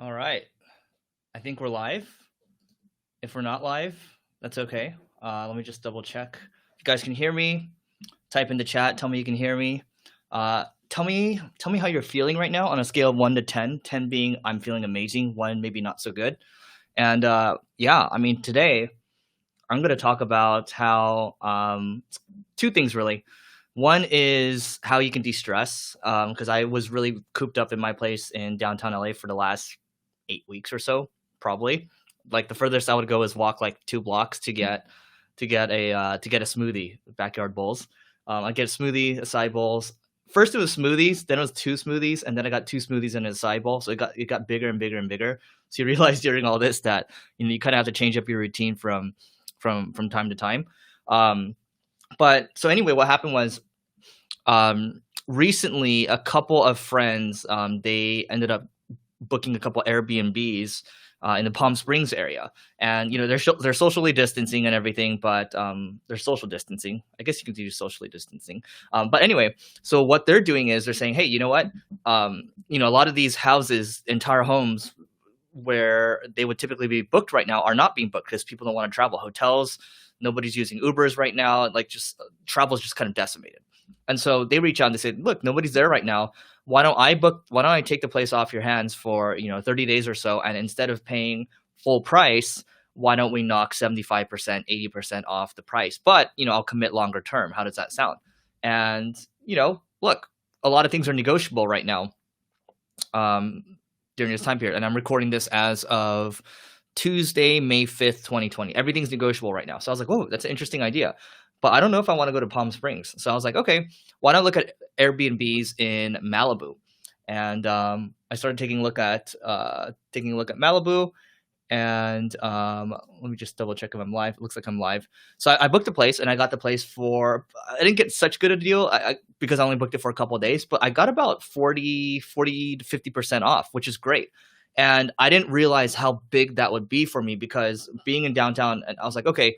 All right. I think we're live. If we're not live, that's okay. Let me just double check. If you guys can hear me, type in the chat. Tell me you can hear me. Tell me how you're feeling right now on a scale of 1 to 10. 10 being I'm feeling amazing. One maybe not so good. And yeah, I mean today I'm going to talk about how two things really. One is how you can de-stress because I was really cooped up in my place in downtown LA for the last 8 weeks or so, probably. Like the furthest I would go is walk like 2 blocks to get a smoothie, backyard bowls. I get a smoothie, acai bowls. First it was smoothies, then it was two smoothies, and then I got two smoothies and an acai bowl. So it got bigger and bigger and bigger. So you realize during all this that you kind of have to change up your routine from time to time. Um, but so anyway, what happened was recently a couple of friends they ended up booking a couple Airbnbs in the Palm Springs area, and they're socially distancing and everything, but they're social distancing. I guess you can do socially distancing. But anyway, so what they're doing is they're saying, hey, you know what? A lot of these houses, entire homes where they would typically be booked right now are not being booked because people don't want to travel. Hotels, nobody's using Ubers right now. Like just travel is just kind of decimated. And so they reach out and they say, look, nobody's there right now. Why don't I take the place off your hands for 30 days or so, and instead of paying full price, why don't we knock 75%, 80% off the price? But I'll commit longer term. How does that sound? And look, a lot of things are negotiable right now. During this time period. And I'm recording this as of Tuesday, May 5th, 2020. Everything's negotiable right now. So I was like, oh, that's an interesting idea. But I don't know if I want to go to Palm Springs. So I was like, okay, why not look at Airbnbs in Malibu? And I started taking a look at Malibu. And let me just double check if I'm live. It looks like I'm live. So I booked a place, and I got the place for. I didn't get such good a deal because I only booked it for a couple of days, but I got about 40 to 50% off, which is great. And I didn't realize how big that would be for me because being in downtown, and I was like, okay,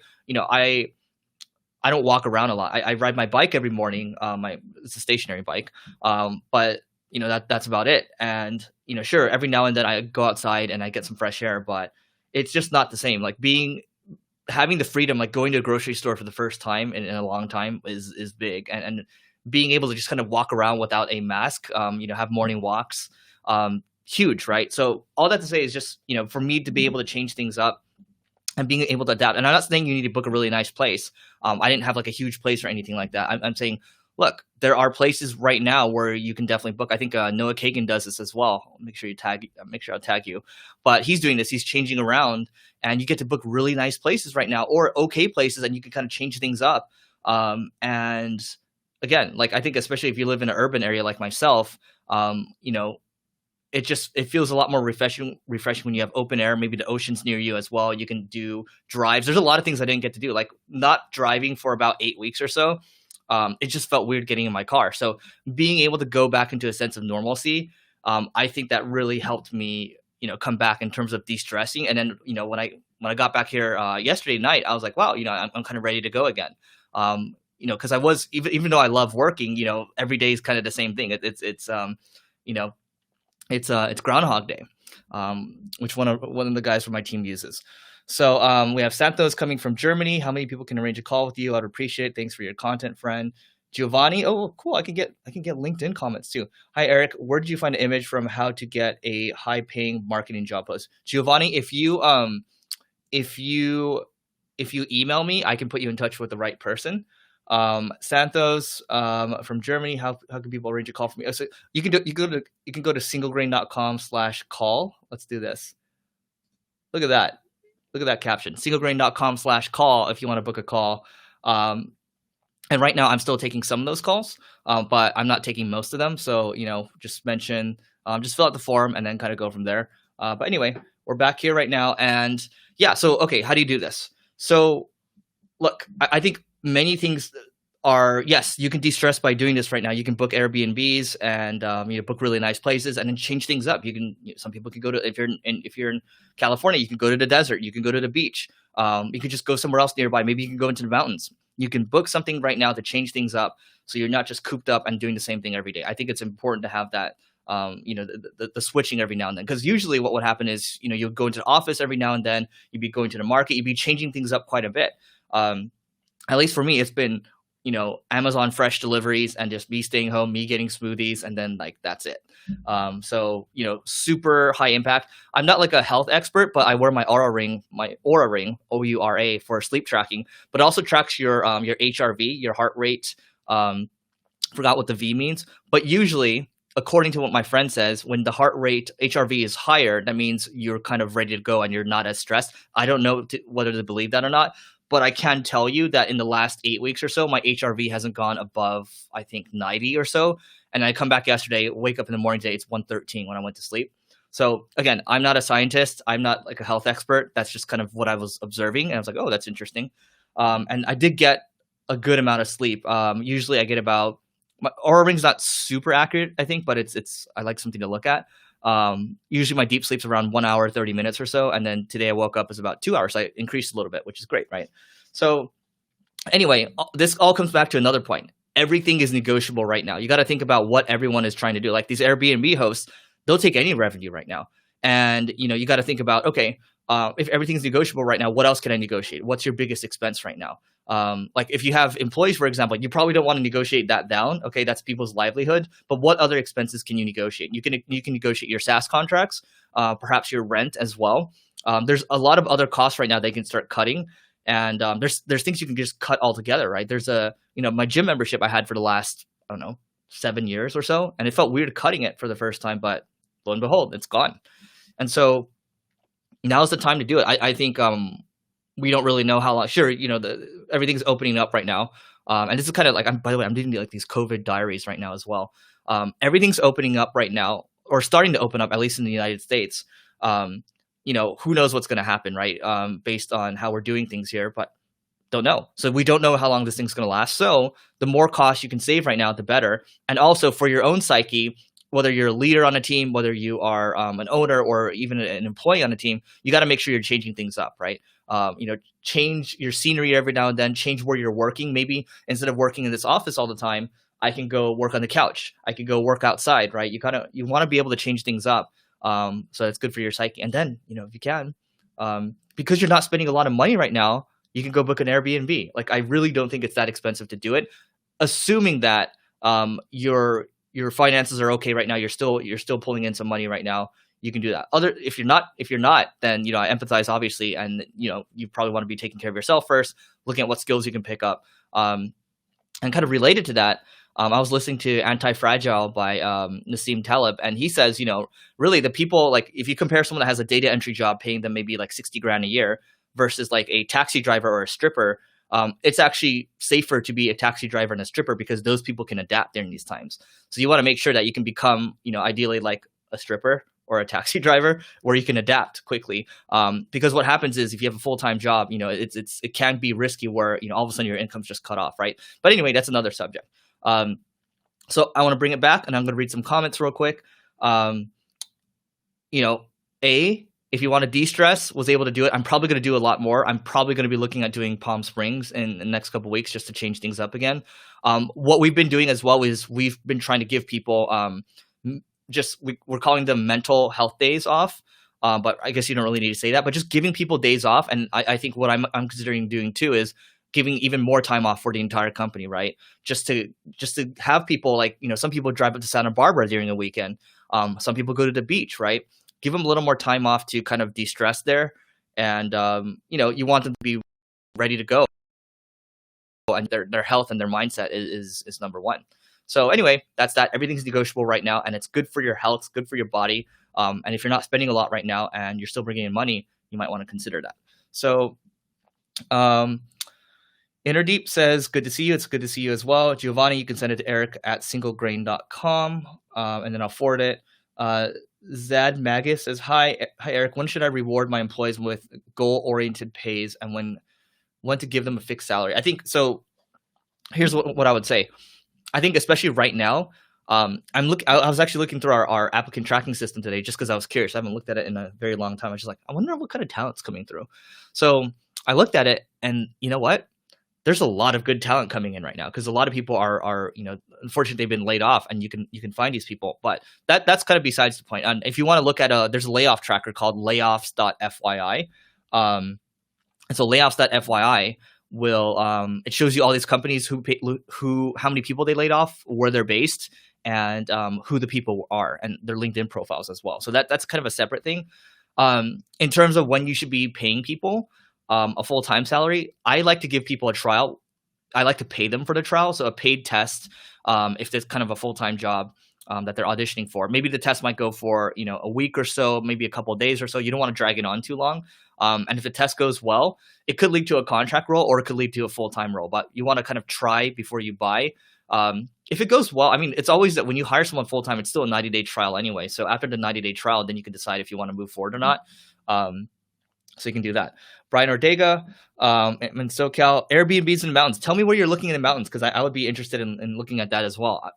I don't walk around a lot. I ride my bike every morning. It's a stationary bike, but that's about it. And sure, every now and then I go outside and I get some fresh air, but it's just not the same. Like having the freedom, like going to a grocery store for the first time in a long time is big, and being able to just kind of walk around without a mask, have morning walks, huge, right? So all that to say is just for me to be able to change things up and being able to adapt. And I'm not saying you need to book a really nice place. I didn't have like a huge place or anything like that. I'm saying, look, there are places right now where you can definitely book. I think Noah Kagan does this as well. Make sure I'll tag you. But he's doing this. He's changing around, and you get to book really nice places right now, or okay places, and you can kind of change things up. And again, like I think especially if you live in an urban area like myself, it feels a lot more refreshing when you have open air. Maybe the ocean's near you as well. You can do drives. There's a lot of things I didn't get to do, like not driving for about 8 weeks or so. It just felt weird getting in my car. So being able to go back into a sense of normalcy, I think that really helped me, come back in terms of de-stressing. And then, when I got back here yesterday night, I was like, wow, I'm kind of ready to go again. Because I was even though I love working, every day is kind of the same thing. It's Groundhog Day, which one of the guys from my team uses. So we have Santos coming from Germany. How many people can arrange a call with you? I'd appreciate it. Thanks for your content, friend. Giovanni. Oh, cool. I can get LinkedIn comments too. Hi, Eric. Where did you find an image from how to get a high-paying marketing job post? Giovanni, if you email me, I can put you in touch with the right person. Santos from Germany. How can people arrange a call for me? So you can go to singlegrain.com/call. Let's do this. Look at that. Look at that caption. singlegrain.com/call if you want to book a call. And right now I'm still taking some of those calls, but I'm not taking most of them. So, just just fill out the form and then kind of go from there. But anyway, we're back here right now. And yeah, so, okay, how do you do this? So look, I think many things are, yes, you can de-stress by doing this right now. You can book Airbnbs and book really nice places and then change things up. Some people can go to, if you're in California, you can go to the desert, you can go to the beach. You can just go somewhere else nearby. Maybe you can go into the mountains. You can book something right now to change things up so you're not just cooped up and doing the same thing every day. I think it's important to have that the switching every now and then. Because usually what would happen is, you'll go into the office every now and then, you'd be going to the market, you'd be changing things up quite a bit. At least for me, it's been, Amazon fresh deliveries and just me staying home, me getting smoothies, and then like that's it. So super high impact. I'm not like a health expert, but I wear my Aura ring, OURA, for sleep tracking, but it also tracks your HRV, your heart rate. Forgot what the V means, but usually, according to what my friend says, when the heart rate HRV is higher, that means you're kind of ready to go and you're not as stressed. I don't know whether to believe that or not, but I can tell you that in the last 8 weeks or so, my HRV hasn't gone above, I think, 90 or so. And I come back yesterday, wake up in the morning today, it's 113 when I went to sleep. So again, I'm not a scientist. I'm not like a health expert. That's just kind of what I was observing. And I was like, oh, that's interesting. And I did get a good amount of sleep. Usually I get about, my Aura ring's not super accurate, I think, but it's I like something to look at. Usually my deep sleep's around 1 hour, 30 minutes or so. And then today I woke up as about 2 hours. So I increased a little bit, which is great, right? So anyway, this all comes back to another point. Everything is negotiable right now. You got to think about what everyone is trying to do. Like these Airbnb hosts, they'll take any revenue right now. And, you got to think about, okay, if everything's negotiable right now, what else can I negotiate? What's your biggest expense right now? Like if you have employees, for example, you probably don't want to negotiate that down. Okay, that's people's livelihood. But what other expenses can you negotiate? You can negotiate your SaaS contracts, perhaps your rent as well. There's a lot of other costs right now they can start cutting, and there's things you can just cut altogether, right? There's my gym membership I had for the last, I don't know, 7 years or so, and it felt weird cutting it for the first time, but lo and behold, it's gone. And so now's the time to do it. I think we don't really know how long. Sure, everything's opening up right now, and this is kind of like, by the way, I'm doing like these COVID diaries right now as well. Everything's opening up right now, or starting to open up, at least in the United States. Who knows what's going to happen, right? Based on how we're doing things here, but don't know. So we don't know how long this thing's going to last. So the more cost you can save right now, the better. And also for your own psyche, whether you're a leader on a team, whether you are an owner or even an employee on a team, you got to make sure you're changing things up, right? Change your scenery every now and then, change where you're working. Maybe instead of working in this office all the time, I can go work on the couch. I could go work outside, right? You want to be able to change things up. So it's good for your psyche. And then, if you can, because you're not spending a lot of money right now, you can go book an Airbnb. Like, I really don't think it's that expensive to do it, assuming that your finances are okay right now. You're still pulling in some money right now. You can do that. If you're not, then I empathize, obviously, and you probably want to be taking care of yourself first, looking at what skills you can pick up. And kind of related to that, I was listening to Anti-Fragile by Nassim Taleb, and he says, really the people, like if you compare someone that has a data entry job paying them maybe like 60 grand a year versus like a taxi driver or a stripper, it's actually safer to be a taxi driver and a stripper because those people can adapt during these times. So you want to make sure that you can become, ideally like a stripper or a taxi driver where you can adapt quickly. Because what happens is if you have a full-time job, it can be risky where, all of a sudden your income's just cut off, right? But anyway, that's another subject. So I want to bring it back, and I'm going to read some comments real quick. If you want to de-stress, was able to do it. I'm probably going to do a lot more. I'm probably going to be looking at doing Palm Springs in the next couple of weeks just to change things up again. What we've been doing as well is we've been trying to give people we're calling them mental health days off. But I guess you don't really need to say that, but just giving people days off. And I think what I'm considering doing too is giving even more time off for the entire company, right? Just to have people like, some people drive up to Santa Barbara during a weekend. Some people go to the beach, right? Give them a little more time off to kind of de-stress there. And, you want them to be ready to go. And their health and their mindset is number one. So anyway, that's that. Everything's negotiable right now, and it's good for your health, it's good for your body. And if you're not spending a lot right now and you're still bringing in money, you might want to consider that. So, Innerdeep says, good to see you. It's good to see you as well. Giovanni, you can send it to eric@singlegrain.com, and then I'll forward it. Zad Magus says, hi Eric, when should I reward my employees with goal-oriented pays and when to give them a fixed salary? I think, so here's what I would say. I think especially right now, I was actually looking through our applicant tracking system today just because I was curious. I haven't looked at it in a very long time. I was just like, I wonder what kind of talent's coming through. So I looked at it, and you know what? there's a lot of good talent coming in right now because a lot of people are unfortunately they've been laid off, and you can find these people. But that's kind of besides the point. And if you want to look at there's a layoff tracker called layoffs.fyi. And so layoffs.fyi will it shows you all these companies who how many people they laid off, where they're based, and who the people are, and their LinkedIn profiles as well. So that's kind of a separate thing. In terms of when you should be paying people a full-time salary, I like to give people a trial. I like to pay them for the trial. So a paid test, if there's kind of a full-time job that they're auditioning for, maybe the test might go for a week or so, maybe a couple of days or so. You don't want to drag it on too long. And if the test goes well, it could lead to a contract role or it could lead to a full-time role. But you want to kind of try before you buy. If it goes well, I mean, it's always that when you hire someone full-time, it's still a 90-day trial anyway. So after the 90-day trial, then you can decide if you want to move forward or not. So you can do that. Brian Ortega, in SoCal, Airbnbs in the mountains. Tell me where you're looking in the mountains, because I would be interested in looking at that as well.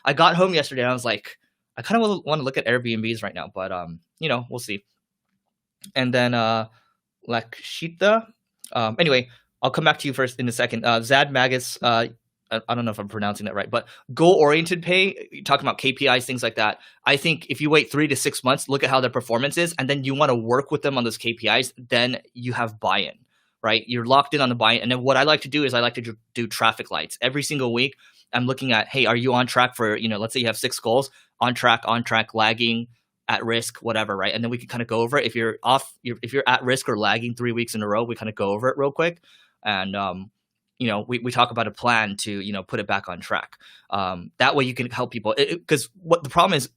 I got home yesterday and I was like, I kind of want to look at Airbnbs right now, but we'll see. And then Lakshita. Anyway, I'll come back to you first in a second. Zad Magus. I don't know if I'm pronouncing that right, but goal-oriented pay, talking about KPIs, things like that. I think if you wait 3 to 6 months, look at how their performance is, and then you want to work with them on those KPIs, then you have buy-in, right? You're locked in on the buy-in. And then what I like to do is I like to do traffic lights. Every single week, I'm looking at, hey, are you on track for, let's say you have 6 goals, on track, lagging, at risk, whatever, right? And then we can kind of go over it. If you're if you're at risk or lagging 3 weeks in a row, we kind of go over it real quick. And, we talk about a plan to, put it back on track. That way you can help people. Because what the problem is,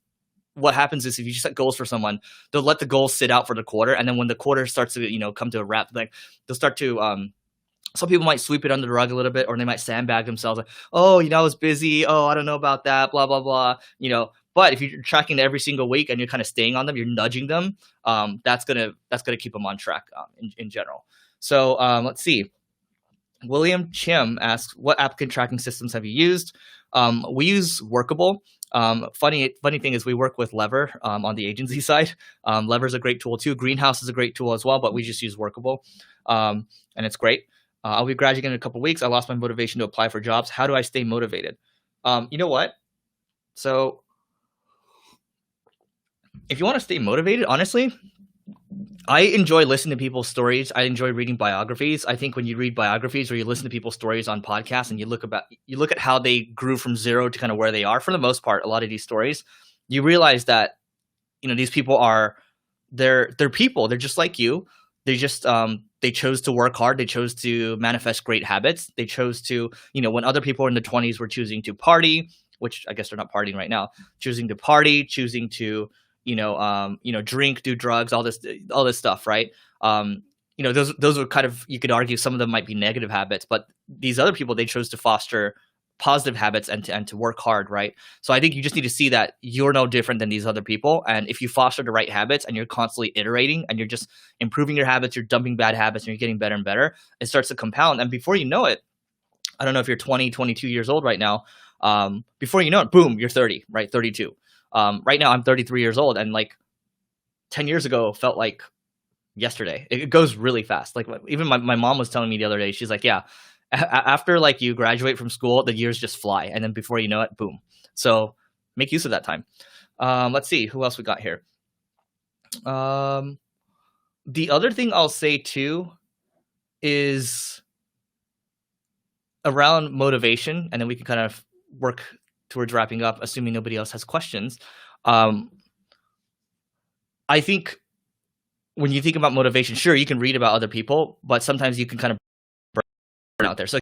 what happens is if you set goals for someone, they'll let the goals sit out for the quarter. And then when the quarter starts to, come to a wrap, like they'll start to, some people might sweep it under the rug a little bit, or they might sandbag themselves. Like, oh, I was busy. Oh, I don't know about that, blah, blah, blah, But if you're tracking every single week and you're kind of staying on them, you're nudging them, that's gonna keep them on track in general. So let's see. William Chim asks, what applicant tracking systems have you used? We use Workable. Funny thing is we work with Lever on the agency side. Lever is a great tool too. Greenhouse is a great tool as well, but we just use Workable, and it's great. I'll be graduating in a couple weeks. I lost my motivation to apply for jobs. How do I stay motivated? You know what? So if you want to stay motivated, honestly, I enjoy listening to people's stories. I enjoy reading biographies. I think when you read biographies or you listen to people's stories on podcasts and you look at how they grew from zero to kind of where they are, for the most part, a lot of these stories, you realize that, these people they're people. They're just like you. They just, they chose to work hard. They chose to manifest great habits. They chose to, when other people in the 20s were choosing to party, which I guess they're not partying right now, choosing to party, choosing to, drink, do drugs, all this stuff, right? Those are kind of, you could argue some of them might be negative habits, but these other people, they chose to foster positive habits and to work hard, right? So I think you just need to see that you're no different than these other people. And if you foster the right habits and you're constantly iterating and you're just improving your habits, you're dumping bad habits and you're getting better and better, it starts to compound. And before you know it, I don't know if you're 20, 22 years old right now. Before you know it, boom, you're 30, right? 32. Right now I'm 33 years old, and like 10 years ago felt like yesterday. It goes really fast. Like even my mom was telling me the other day, she's like, yeah, after like you graduate from school, the years just fly. And then before you know it, boom. So make use of that time. Let's see who else we got here. The other thing I'll say too is around motivation, and then we can kind of work towards wrapping up, assuming nobody else has questions. I think when you think about motivation, sure, you can read about other people, but sometimes you can kind of burn out there. So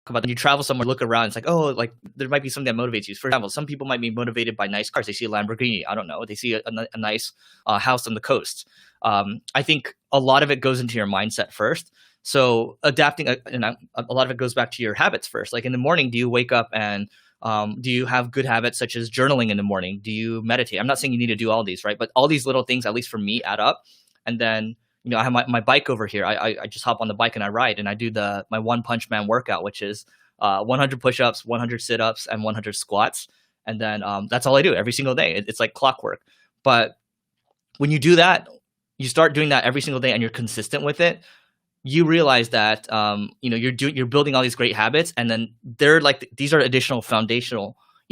about when you travel somewhere, look around, it's like, oh, like there might be something that motivates you. For example, some people might be motivated by nice cars. They see a Lamborghini. I don't know. They see a nice house on the coast. I think a lot of it goes into your mindset first. So adapting, and a lot of it goes back to your habits first. Like in the morning, do you wake up and do you have good habits such as journaling in the morning? Do you meditate? I'm not saying you need to do all these, right? But all these little things, at least for me, add up. And then, I have my bike over here. I just hop on the bike and I ride, and I do my One Punch Man workout, which is 100 push-ups, 100 sit-ups, and 100 squats. And then that's all I do every single day. It's like clockwork. But when you do that, you start doing that every single day and you're consistent with it, you realize that you're building all these great habits, and then they're like these are additional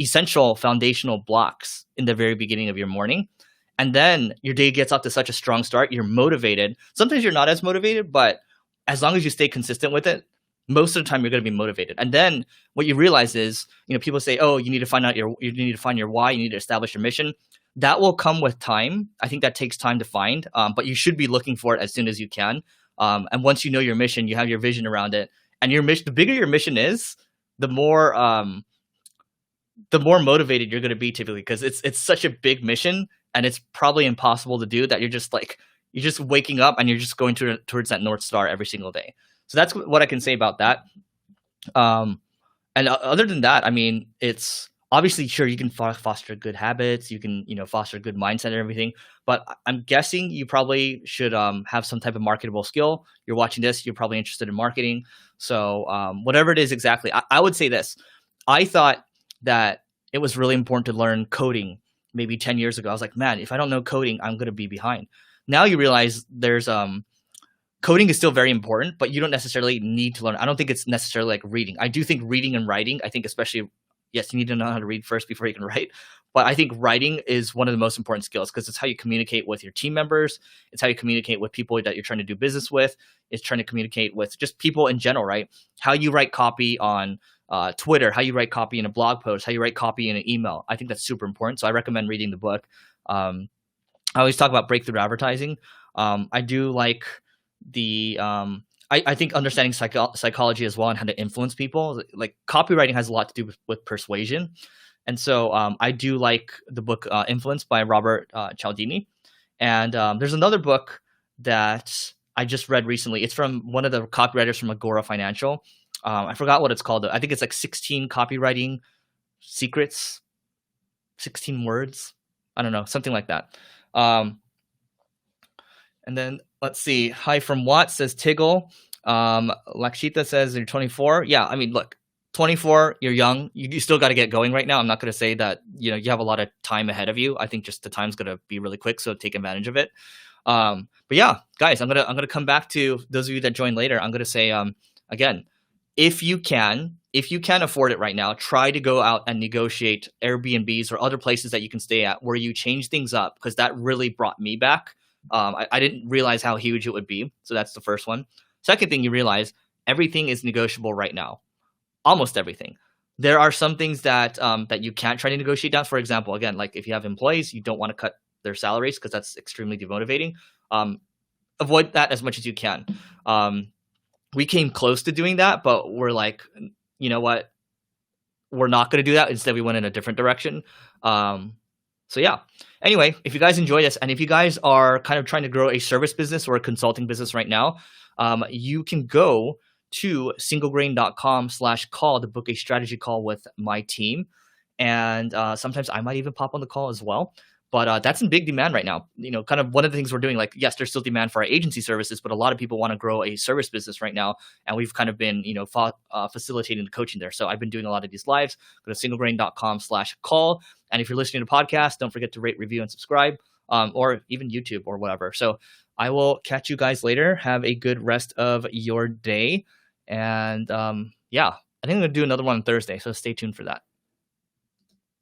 essential foundational blocks in the very beginning of your morning. And then your day gets off to such a strong start. You're motivated. Sometimes you're not as motivated, but as long as you stay consistent with it, most of the time you're going to be motivated. And then what you realize is, people say, "Oh, you need to find your why. You need to establish your mission." That will come with time. I think that takes time to find, but you should be looking for it as soon as you can. And once you know your mission, you have your vision around it, and your mission. The bigger your mission is, the more motivated you're going to be typically, because it's such a big mission, and it's probably impossible to do that. You're just waking up and you're just going towards that North Star every single day. So that's what I can say about that. And other than that, I mean, it's obviously, sure, you can foster good habits, you can foster a good mindset and everything, but I'm guessing you probably should have some type of marketable skill. You're watching this, you're probably interested in marketing. So whatever it is exactly, I would say this. I thought that it was really important to learn coding maybe 10 years ago. I was like, man, if I don't know coding, I'm going to be behind. Now you realize there's coding is still very important, but you don't necessarily need to learn. I don't think it's necessarily like reading. I do think reading and writing, I think especially, yes, you need to know how to read first before you can write. But I think writing is one of the most important skills, because it's how you communicate with your team members. It's how you communicate with people that you're trying to do business with. It's trying to communicate with just people in general, right? How you write copy on Twitter, how you write copy in a blog post, how you write copy in an email. I think that's super important. So I recommend reading the book. I always talk about breakthrough advertising. I do like I think understanding psychology as well, and how to influence people. Like copywriting has a lot to do with persuasion. And so I do like the book Influence by Robert Cialdini. And there's another book that I just read recently. It's from one of the copywriters from Agora Financial. I forgot what it's called, though. I think it's like 16 copywriting secrets, 16 words. I don't know, something like that. And then let's see. Hi from Watt, says Tiggle. Lakshita says you're 24. Yeah, I mean, look, 24, you're young. You still got to get going right now. I'm not going to say that, you have a lot of time ahead of you. I think just the time's going to be really quick, so take advantage of it. But yeah, guys, I'm going to come back to those of you that join later. I'm going to say, again, if you can afford it right now, try to go out and negotiate Airbnbs or other places that you can stay at where you change things up, because that really brought me back. I didn't realize how huge it would be. So that's the first one. Second thing, you realize everything is negotiable right now. Almost everything. There are some things that that you can't try to negotiate down. For example, again, like if you have employees, you don't want to cut their salaries because that's extremely demotivating. Avoid that as much as you can. We came close to doing that, but we're like, you know what? We're not going to do that. Instead, we went in a different direction. So yeah. Anyway, if you guys enjoy this, and if you guys are kind of trying to grow a service business or a consulting business right now, you can go to singlegrain.com/call to book a strategy call with my team. And sometimes I might even pop on the call as well. But that's in big demand right now. Kind of one of the things we're doing, like, yes, there's still demand for our agency services, but a lot of people want to grow a service business right now. And we've kind of been, facilitating the coaching there. So I've been doing a lot of these lives. Go to singlegrain.com/call. And if you're listening to podcasts, don't forget to rate, review, and subscribe, or even YouTube or whatever. So I will catch you guys later. Have a good rest of your day. And yeah, I think I'm going to do another one on Thursday. So stay tuned for that.